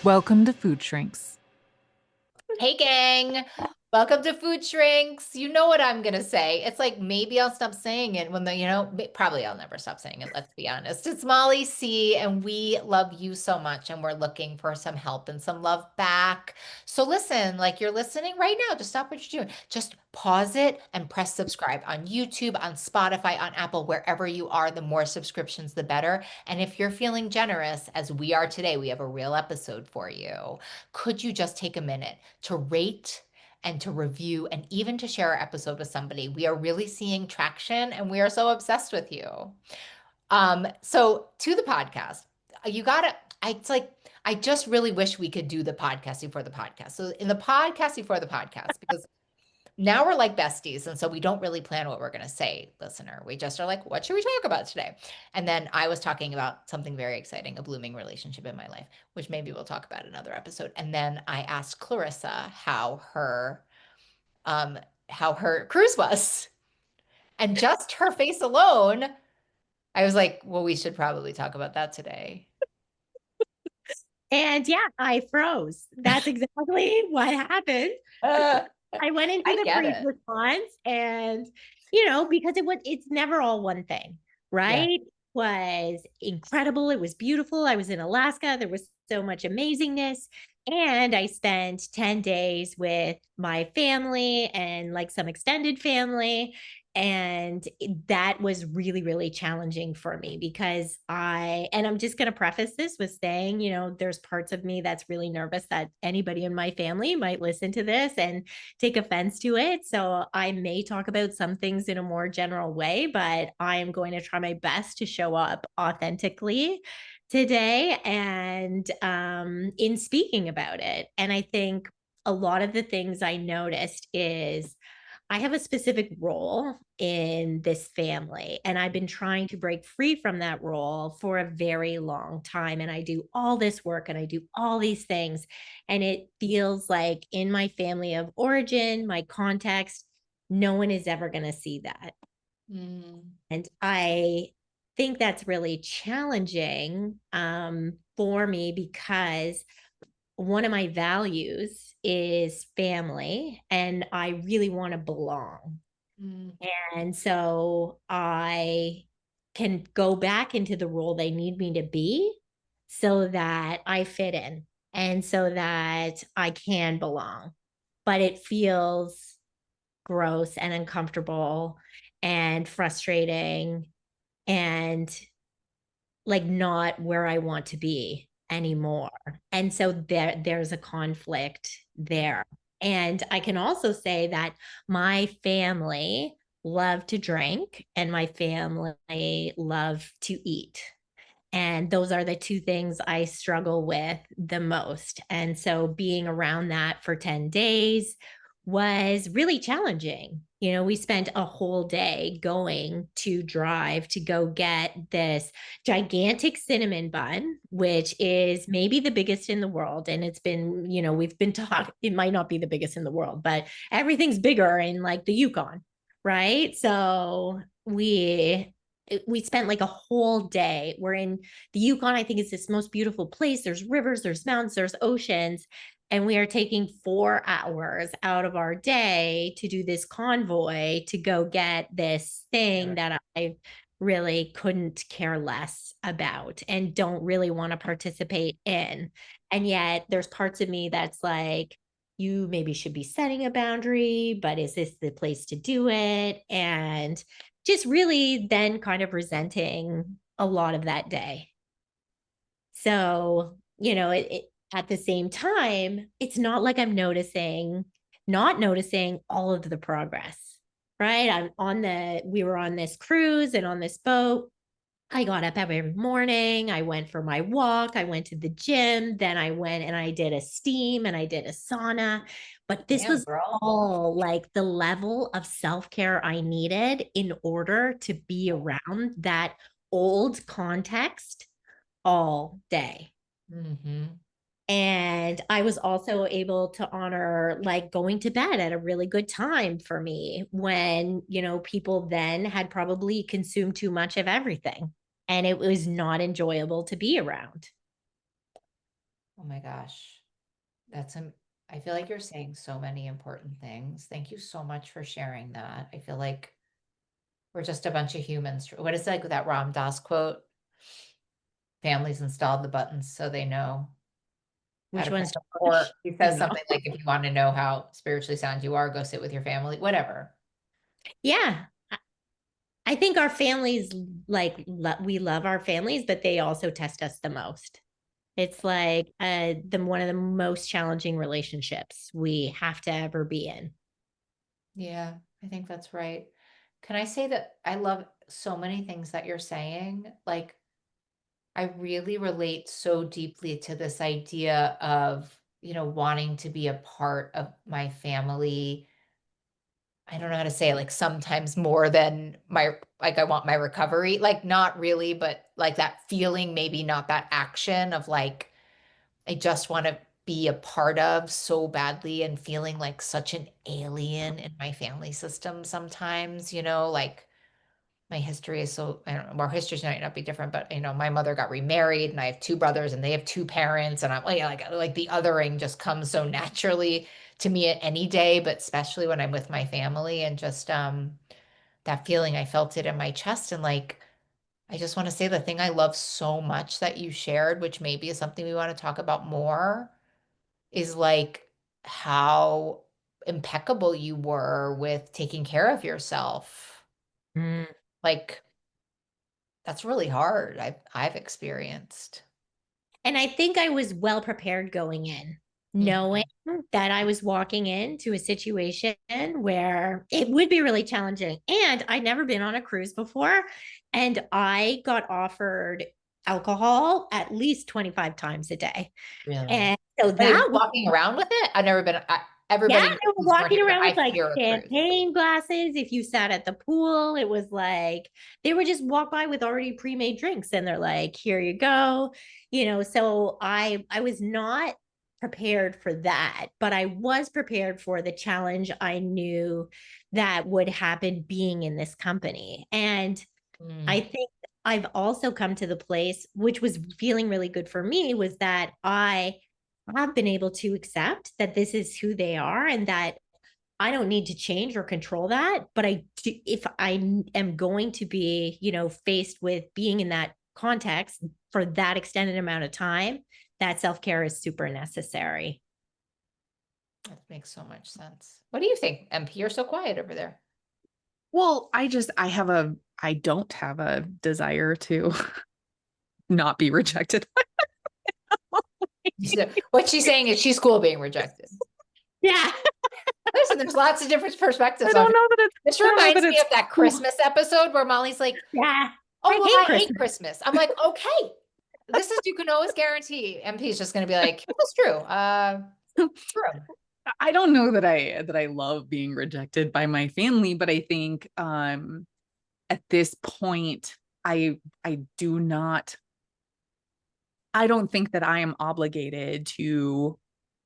Welcome to Food Shrinks. Hey, gang. Welcome to Food Shrinks. You know what I'm going to say. It's like maybe I'll stop saying it when probably I'll never stop saying it. Let's be honest. It's Molly C, and we love you so much, and we're looking for some help and some love back. So listen, like you're listening right now, just stop what you're doing. Just pause it and press subscribe on YouTube, on Spotify, on Apple, wherever you are. The more subscriptions, the better. And if you're feeling generous, as we are today, we have a real episode for you. Could you just take a minute to rate and to review and even to share our episode with somebody? We are really seeing traction and we are so obsessed with you. So to the podcast, you gotta, it's like, I just really wish we could do the podcast before the podcast. So in the podcast before the podcast, because now we're like besties. And so we don't really plan what we're going to say, listener. We just are like, what should we talk about today? And then I was talking about something very exciting, a blooming relationship in my life, which maybe we'll talk about in another episode. And then I asked Clarissa um, how her cruise was. And just her face alone, I was like, well, we should probably talk about that today. And yeah, I froze. That's exactly what happened. Uh, I went into I the get freeze it. response and because it's never all one thing, Yeah. right? It was incredible. It was beautiful. I was in Alaska. There was so much amazingness. And I spent 10 days with my family and like some extended family. And that was really, really challenging for me because and I'm just going to preface this with saying, there's parts of me that's really nervous that anybody in my family might listen to this and take offense to it. So I may talk about some things in a more general way, but I am going to try my best to show up authentically today and in speaking about it. And I think a lot of the things I noticed is I have a specific role in this family, and I've been trying to break free from that role for a very long time. And I do all this work and I do all these things. And it feels like in my family of origin, my context, no one is ever going to see that. Mm. And I think that's really challenging for me because one of my values is family and I really want to belong. Mm. And so I can go back into the role they need me to be so that I fit in and so that I can belong. But it feels gross and uncomfortable and frustrating and like not where I want to be anymore. And so there's a conflict there. And I can also say that my family love to drink and my family love to eat. And those are the two things I struggle with the most. And so being around that for 10 days was really challenging. We spent a whole day going to drive to go get this gigantic cinnamon bun, which is maybe the biggest in the world. And it's been, we've been talking, it might not be the biggest in the world, but everything's bigger in like the Yukon, right? So we spent like a whole day. We're in the Yukon. I think it's this most beautiful place. There's rivers, there's mountains, there's oceans. And we are taking 4 hours out of our day to do this convoy to go get this thing that I really couldn't care less about and don't really want to participate in. And yet there's parts of me that's like, you maybe should be setting a boundary, but is this the place to do it? And just really then kind of resenting a lot of that day. So, at the same time, it's not like I'm not noticing all of the progress, right? We were on this cruise and on this boat. I got up every morning. I went for my walk. I went to the gym. Then I went and I did a steam and I did a sauna. But this Damn, was girl. all like the level of self care I needed in order to be around that old context all day. Mm-hmm. And I was also able to honor like going to bed at a really good time for me when, people then had probably consumed too much of everything and it was not enjoyable to be around. Oh my gosh. That's I feel like you're saying so many important things. Thank you so much for sharing that. I feel like we're just a bunch of humans. What is like that Ram Dass quote? Families installed the buttons so they know how Which to one's press to them. push? Or he says No. something like, if you want to know how spiritually sound you are, go sit with your family, whatever. Yeah. I think our families, like, we love our families, but they also test us the most. It's like the one of the most challenging relationships we have to ever be in. Yeah, I think that's right. Can I say that I love so many things that you're saying? Like, I really relate so deeply to this idea of, wanting to be a part of my family. I don't know how to say it, like sometimes more than like I want my recovery, like not really, but like that feeling, maybe not that action of like, I just want to be a part of so badly and feeling like such an alien in my family system sometimes, like my history is so, I don't know, our history might not be different, but my mother got remarried and I have two brothers and they have two parents and I'm like the othering just comes so naturally to me at any day, but especially when I'm with my family and just that feeling I felt it in my chest and like I just want to say the thing I love so much that you shared, which maybe is something we want to talk about more, is like how impeccable you were with taking care of yourself. Mm. Like that's really hard. I've experienced. And I think I was well prepared going in, knowing Mhm. that I was walking into a situation where it would be really challenging. And I'd never been on a cruise before. And I got offered alcohol at least 25 times a day. Really? And so Are they that just was, walking around with it? I've never been. yeah, Everybody knows they were these weren't walking here, but around with I like fear a cruise. champagne glasses. If you sat at the pool, it was like they would just walk by with already pre-made drinks and they're like, here you go. So I was not prepared for that, but I was prepared for the challenge I knew that would happen being in this company. And I Mm. think I've also come to the place, which was feeling really good for me, was that I have been able to accept that this is who they are and that I don't need to change or control that. But if I am going to be, faced with being in that context for that extended amount of time, that self care is super necessary. That makes so much sense. What do you think, MP? You're so quiet over there. Well, I don't have a desire to not be rejected. What she's saying is she's cool being rejected. Yeah. Listen, there's lots of different I perspectives on don't it. know that it's, This I don't know that reminds me it's of that cool. Christmas episode where Molly's like, Yeah. "Oh I well, hate I hate Christmas. Christmas." I'm like, "Okay, this is you can always guarantee." MP is just going to be like, "That's true." True. I don't know that I love being rejected by my family, but I think at this point I do not I don't think that I am obligated to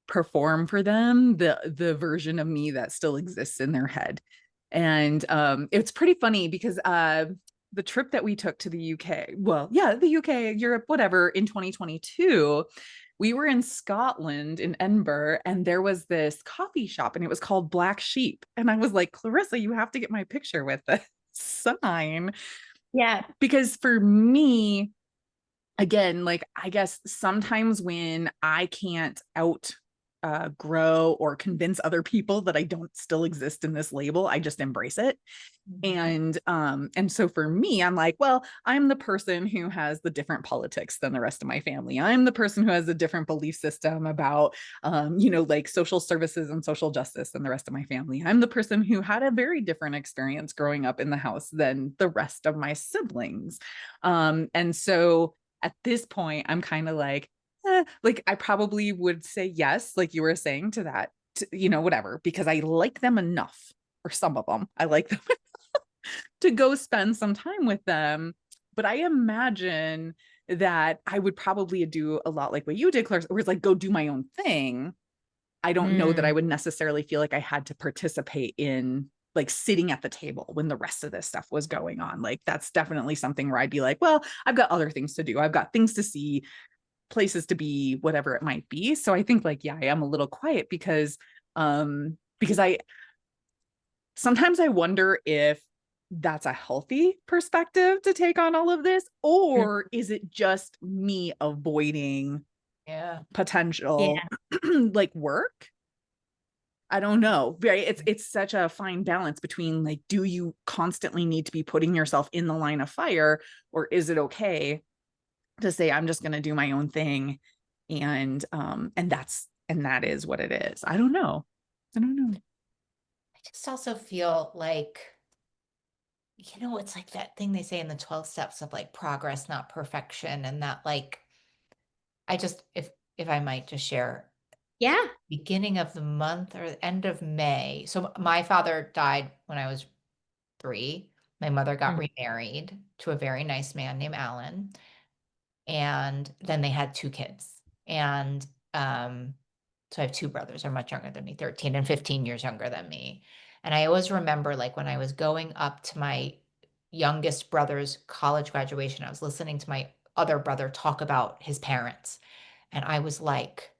perform for them the version of me that still exists in their head. And it's pretty funny because the trip that we took to the UK, well, yeah, the UK, Europe, whatever, in 2022, we were in Scotland in Edinburgh, and there was this coffee shop, and it was called Black Sheep. And I was like, Clarissa, you have to get my picture with this sign. Yeah. Because for me, again, like I guess sometimes when I can't out grow or convince other people that I don't still exist in this label, I just embrace it. Mhm. And so for me, I'm like, well, I'm the person who has the different politics than the rest of my family. I'm the person who has a different belief system about like social services and social justice than the rest of my family. I'm the person who had a very different experience growing up in the house than the rest of my siblings. And so at this point, I'm kind of like I probably would say yes, like you were saying to that, whatever, because I like them enough, or some of them, I like them to go spend some time with them. But I imagine that I would probably do a lot like what you did, Claire, where it's like go do my own thing. I don't know that I Mm. would necessarily feel like I had to participate in like sitting at the table when the rest of this stuff was going on. Like that's definitely something where I'd be like, well, I've got other things to do. I've got things to see. places to be, whatever it might be. So I think like, yeah, I am a little quiet because I sometimes I wonder if that's a healthy perspective to take on all of this, or is it just me avoiding potential Yeah. like work? I don't know. Right. It's such a fine balance between like, do you constantly need to be putting yourself in the line of fire, or is it okay to say I'm just gonna do my own thing, and that is what it is. I don't know. I don't know. I just also feel like, it's like that thing they say in the 12 steps of like progress, not perfection. And that like, I just, if I might just share, Yeah. beginning of the month or the end of May. So my father died when I was 3. My mother got remarried to a very nice man named Alan. And then they had 2 kids. And so I have 2 brothers, they're much younger than me, 13 and 15 years younger than me. And I always remember like when I was going up to my youngest brother's college graduation, I was listening to my other brother talk about his parents. And I was like,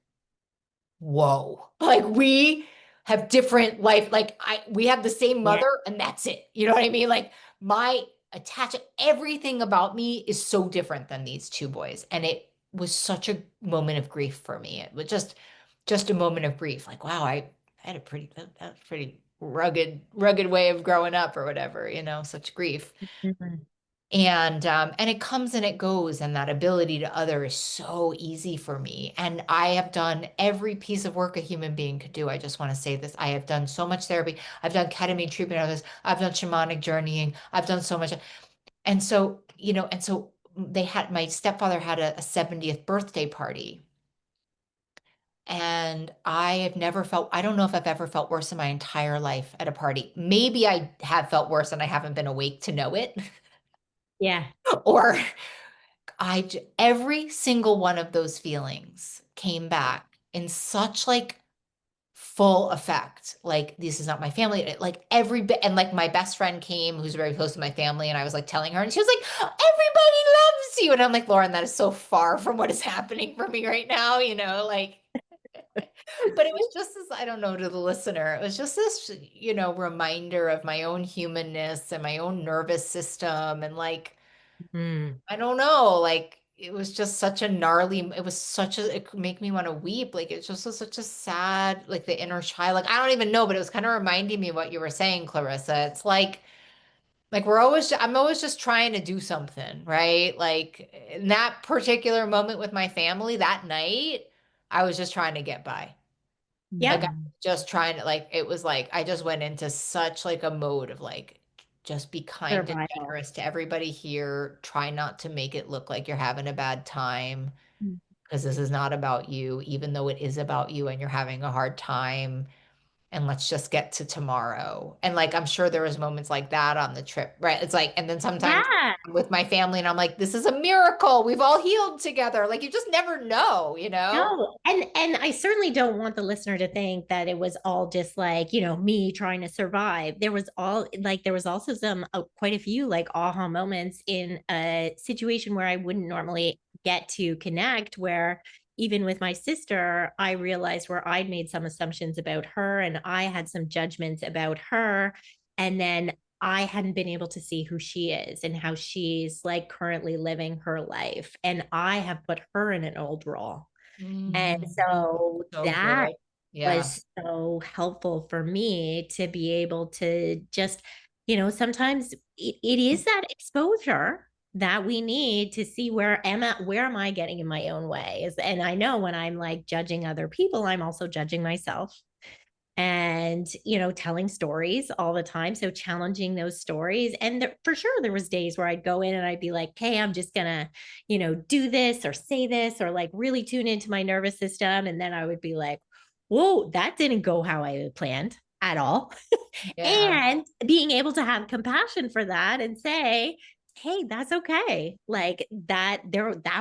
whoa, like we have different life. Like we have the same Yeah. mother and that's it. You know what I mean? Like my attachment, everything about me is so different than these 2 boys. And it was such a moment of grief for me. It was just a moment of grief. Like, wow, I had a that was pretty rugged way of growing up or whatever, such grief. Mhm. And it comes and it goes, and that ability to other is so easy for me. And I have done every piece of work a human being could do. I just want to say this. I have done so much therapy. I've done ketamine treatment of this. I've done shamanic journeying. I've done so much. And so my stepfather had a 70th birthday party. And I don't know if I've ever felt worse in my entire life at a party. Maybe I have felt worse and I haven't been awake to know it. Yeah. Or every single one of those feelings came back in such like full effect. Like, this is not my family. Like every bit, and like my best friend came, who's very close to my family, and I was like telling her, and she was like, "Everybody loves you," and I'm like, Lauren, that is so far from what is happening for me right now. Like. But it was just this, I don't know, to the listener, it was just this, reminder of my own humanness and my own nervous system, and like. Mm. I don't know, like it was just such a gnarly, it could make me want to weep. Like it's just such a sad, like the inner child. Like I don't even know, but it was kind of reminding me of what you were saying, Clarissa. It's like I'm always just trying to do something, right? Like in that particular moment with my family that night, I was just trying to get by. Like Yep. I was just trying to like it was like I just went into such like a mode of like just be kind and Survival. generous to everybody here. Try not to make it look like you're having a bad time Mm. because this is not about you, even though it is about you and you're having a hard time. And let's just get to tomorrow. And like I'm sure there was moments like that on the trip, right? It's like, and then sometimes Yeah. I'm with my family and I'm like, this is a miracle. We've all healed together. Like you just never know, you know? No, and I certainly don't want the listener to think that it was all just like, me trying to survive. There was also some quite a few like aha moments in a situation where I wouldn't normally get to connect, where even with my sister, I realized where I'd made some assumptions about her and I had some judgments about her. And then I hadn't been able to see who she is and how she's like currently living her life. And I have put her in an old role. And Mm, so so that good. Yeah. was so helpful for me to be able to just, sometimes it is that exposure that we need to see where am I getting in my own way. And I know when I'm like judging other people, I'm also judging myself, and telling stories all the time, so challenging those stories. And for sure there was days where I'd go in and I'd be like, hey, I'm just gonna do this or say this or like really tune into my nervous system, and then I would be like, whoa, that didn't go how I had planned at all. Yeah. And being able to have compassion for that and say, hey, that's okay, like that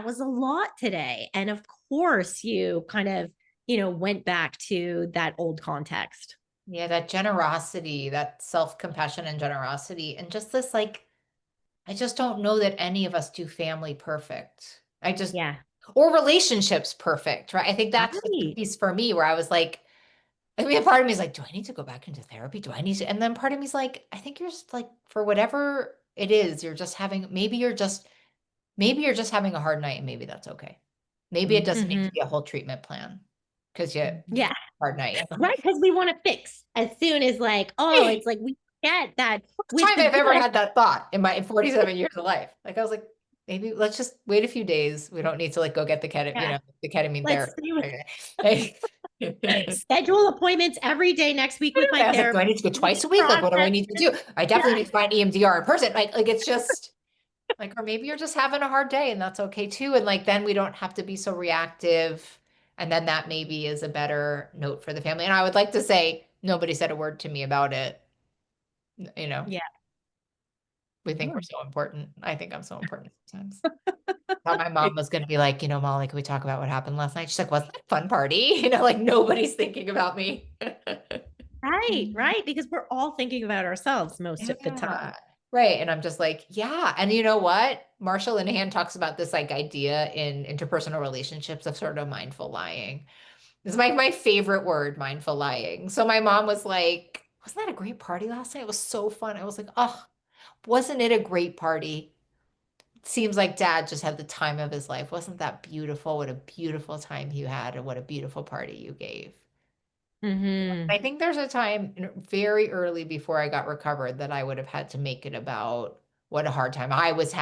was a lot today, and of course you kind of went back to that old context. Yeah, that generosity, that self-compassion and generosity, and just this like, I just don't know that any of us do family perfect. I just, Yeah. or relationships perfect, right? I think that's the Right. piece for me where I was like, I mean, part of me is like, do I need to go back into therapy? Do I need to? And then part of me is like, I think you're just like, for whatever it is, you're just having, maybe you're just having a hard night and maybe that's okay. Maybe it doesn't need Mm-hmm. to be a whole treatment plan because you Yeah. hard night. Right. Because we want to fix as soon as like, oh, it's like we get that with Time the I've ever good. had that thought in my 47 years of life. Like I was like, maybe let's just wait a few days. We don't need to like go get the Yeah. the ketamine Let's therapy. stay with Okay. schedule appointments every day next week with my I was like, do I therapist. need to go twice a week? Like, what do I Process. need to do? I definitely Yeah. need to find EMDR in person. Like it's just like, or maybe you're just having a hard day and that's okay too. And like, then we don't have to be so reactive. And then that maybe is a better note for the family. And I would like to say, nobody said a word to me about it. You know, Yeah. we think we're Oh. so important. I think I'm so important sometimes. Thought my mom was going to be like, Molly, can we talk about what happened last night? She's like, wasn't that a fun party? Like nobody's thinking about me. Right. Right. Because we're all thinking about ourselves most of the time. Yeah. Right. And I'm just like, yeah. And you know what? Marshall Linehan talks about this like idea in interpersonal relationships of sort of mindful lying. This is my favorite word, mindful lying. So my mom was like, wasn't that a great party last night? It was so fun. I was like, oh, wasn't it a great party? Seems like dad just had the time of his life. Wasn't that beautiful? What a beautiful time you had, and what a beautiful party you gave. Mm-hmm. I think there's a time very early before I got recovered that I would have had to make it about what a hard time I was,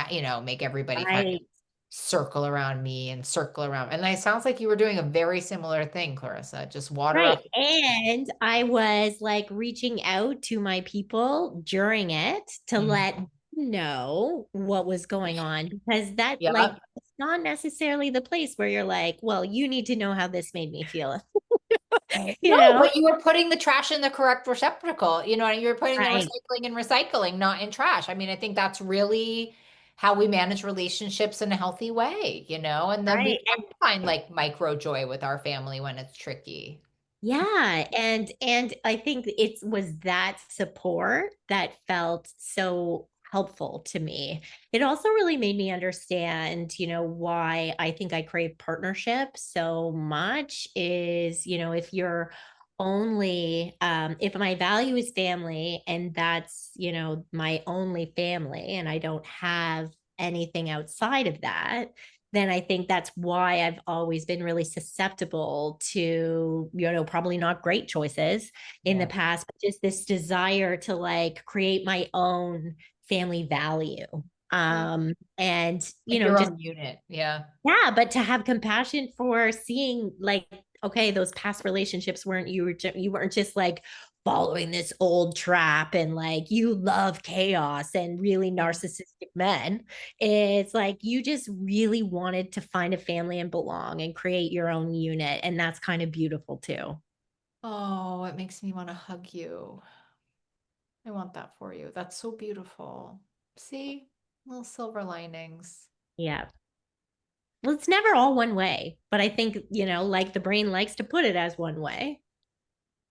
make everybody kind of Right. circle around me and circle around. And it sounds like you were doing a very similar thing, Clarissa, just water Right. up. And I was like reaching out to my people during it to Mhm. let them know what was going on because that like Yeah. it's not necessarily the place where you're like, well, you need to know how this made me feel. you No, know? but you were putting the trash in the correct receptacle, and you were putting the Right. recycling in recycling, not in trash. I mean, I think that's really how we manage relationships in a healthy way, and then we Right. can find like micro joy with our family when it's tricky. Yeah, and I think it was that support that felt so helpful to me. It also really made me understand, why I think I crave partnership so much is, if you're only if my value is family and that's, my only family and I don't have anything outside of that, then I think that's why I've always been really susceptible to, probably not great choices in the Yeah. past, but just this desire to like create my own family value. And, Like your just own unit. Yeah. yeah, but to have compassion for seeing like, okay, those past relationships weren't you weren't just like following this old trap and like you love chaos and really narcissistic men. It's like you just really wanted to find a family and belong and create your own unit. And that's kind of beautiful too. Oh, it makes me want to hug you. I want that for you. That's so beautiful. See, little silver linings. Yeah. Well, it's never all one way, but I think, like the brain likes to put it as one way.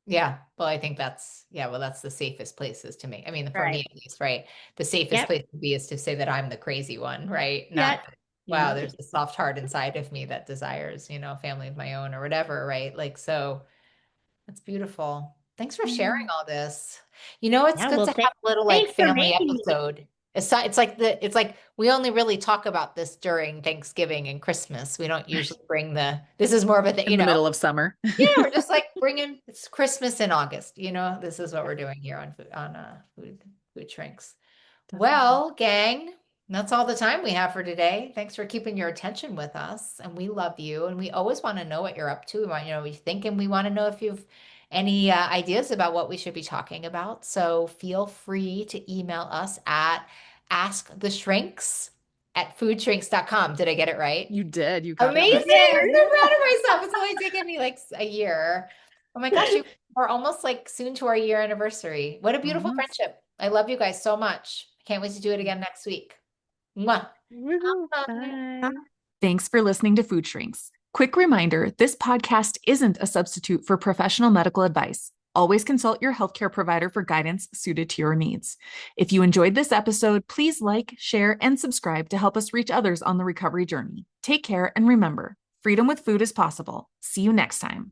Yeah, well, I think that's the safest places to make. I mean, for me Right. at least, right? The safest Yep. place to be is to say that I'm the crazy one, right? Yeah. Not, wow, there's a soft heart inside of me that desires, family of my own or whatever, right? Like, so that's beautiful. Thanks for sharing Mm. all this. It's Yeah. good to Well, have a little like thanks for family making me. episode. It's like we only really talk about this during Thanksgiving and Christmas. We don't usually bring this is more of a thing, In the middle of summer. yeah, we're just like bringing it's Christmas in August. This is what we're doing here on food shrinks. Well, gang, that's all the time we have for today. Thanks for keeping your attention with us, and we love you. And we always want to know what you're up to. We want to know what you think, and we want to know if you've any ideas about what we should be talking about. So feel free to email us at asktheshrinks@foodshrinks.com. Did I get it right? You did. You got it Amazing. right. I'm so proud of myself. It's only taken me like a year. Oh my gosh, we're almost like soon to our year anniversary. What a beautiful Almost. friendship. I love you guys so much. Can't wait to do it again next week. Mwah. Woohoo. Bye. Bye. Thanks for listening to Food Shrinks. Quick reminder, this podcast isn't a substitute for professional medical advice. Always consult your healthcare provider for guidance suited to your needs. If you enjoyed this episode, please like, share, and subscribe to help us reach others on the recovery journey. Take care, and remember, freedom with food is possible. See you next time.